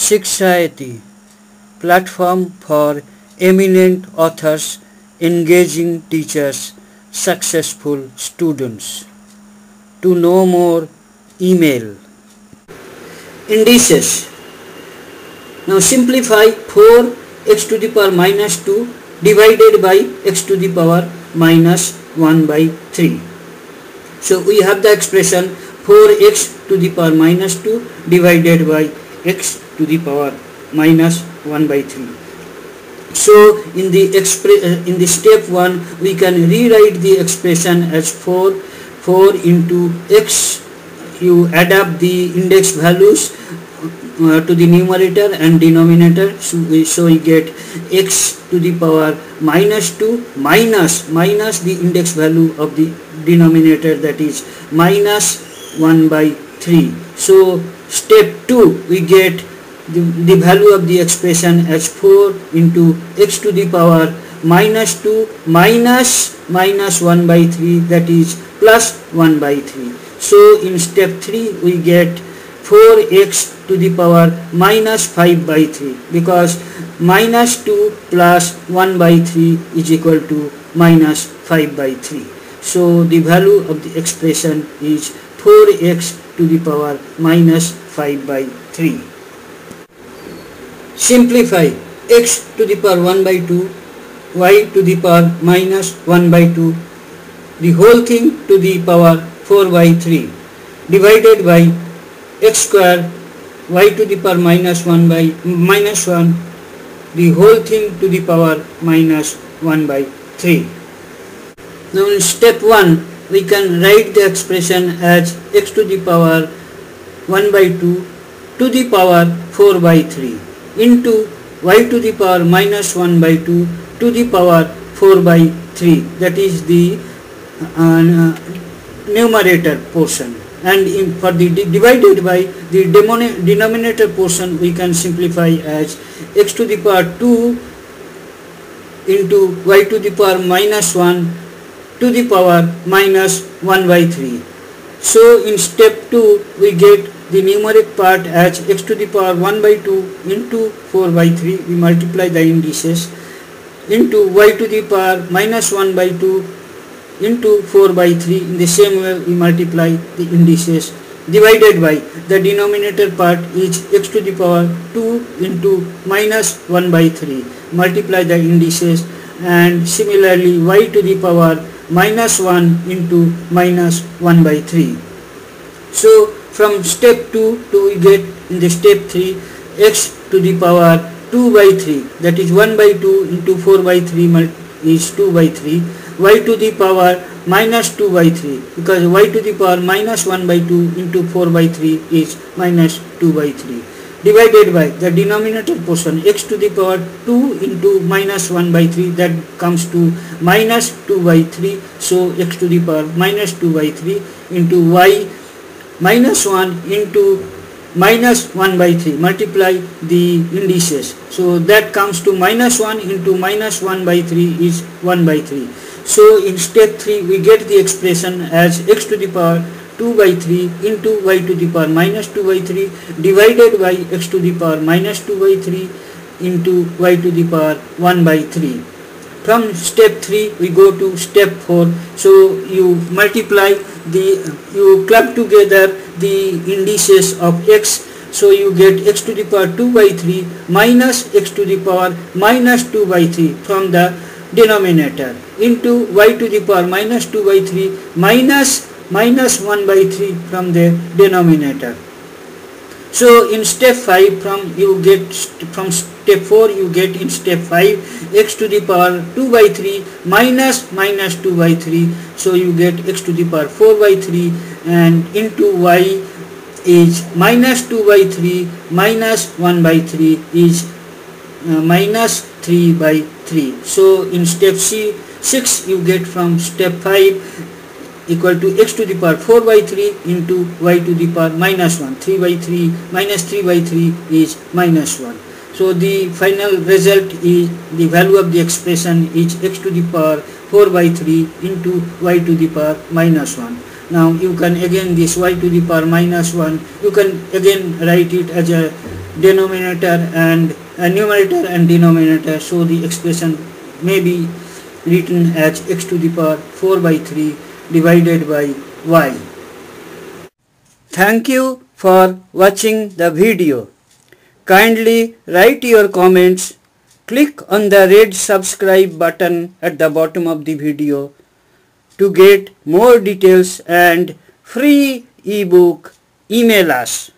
Shikshayati, platform for eminent authors, engaging teachers, successful students. To know more, email. Indices. Now simplify 4x to the power minus 2 divided by x to the power minus 1 by 3. So we have the expression 4x to the power minus 2 divided by x to the power minus 1 by 3. So in the step 1 we can rewrite the expression as 4 into x. You add up the index values to the numerator and denominator, so we get x to the power minus 2 minus the index value of the denominator, that is minus 1 by 3. So step 2 we get the value of the expression as 4 into x to the power minus 2 minus 1 by 3, that is plus 1 by 3. So in step 3 we get 4x to the power minus 5 by 3, because minus 2 plus 1 by 3 is equal to minus 5 by 3. So the value of the expression is 4x to the power minus 5 by 3. Simplify x to the power 1 by 2, y to the power minus 1 by 2, the whole thing to the power 4 by 3, divided by x square y to the power minus 1 by minus 1, the whole thing to the power minus 1 by 3. Now in step 1 we can write the expression as x to the power 1 by 2 to the power 4 by 3 into y to the power minus 1 by 2 to the power 4 by 3, that is the numerator portion. And for the divided by the denominator portion we can simplify as x to the power 2 into y to the power minus 1 to the power minus 1 by 3. So in step 2 we get the numeric part as x to the power 1 by 2 into 4 by 3, we multiply the indices, into y to the power minus 1 by 2 into 4 by 3, in the same way we multiply the indices, divided by the denominator part is x to the power 2 into minus 1 by 3, multiply the indices, and similarly y to the power minus 1 into minus 1 by 3. So from step 2 to we get in the step 3 x to the power 2 by 3, that is 1 by 2 into 4 by 3 is 2 by 3, y to the power minus 2 by 3, because y to the power minus 1 by 2 into 4 by 3 is minus 2 by 3, divided by the denominator portion x to the power 2 into minus 1 by 3, that comes to minus 2 by 3. So x to the power minus 2 by 3 into y minus 1 into minus 1 by 3, multiply the indices. So that comes to minus 1 into minus 1 by 3 is 1 by 3. So in step 3 we get the expression as x to the power 2 by 3 into y to the power minus 2 by 3 divided by x to the power minus 2 by 3 into y to the power 1 by 3. From step 3 we go to step 4. So you club together the indices of x. So you get x to the power 2 by 3 minus x to the power minus 2 by 3 from the denominator into y to the power minus 2 by 3 minus 1 by 3 from the denominator. So in step 5 from step 4 you get in step 5 x to the power 2 by 3 minus 2 by 3. So you get x to the power 4 by 3 and into y is minus 2 by 3 minus 1 by 3 is minus 3 by 3. So in step 6 you get from step 5 equal to x to the power 4 by 3 into y to the power minus 1. 3 by 3 minus 3 by 3 is minus 1. So the final result is the value of the expression is x to the power 4 by 3 into y to the power minus 1. Now you can again this y to the power minus 1, you can again write it as a denominator and numerator and denominator, so the expression may be written as x to the power 4 by 3 divided by y. Thank you for watching the video. Kindly write your comments. Click on the red subscribe button at the bottom of the video to get more details and free ebook. Email us.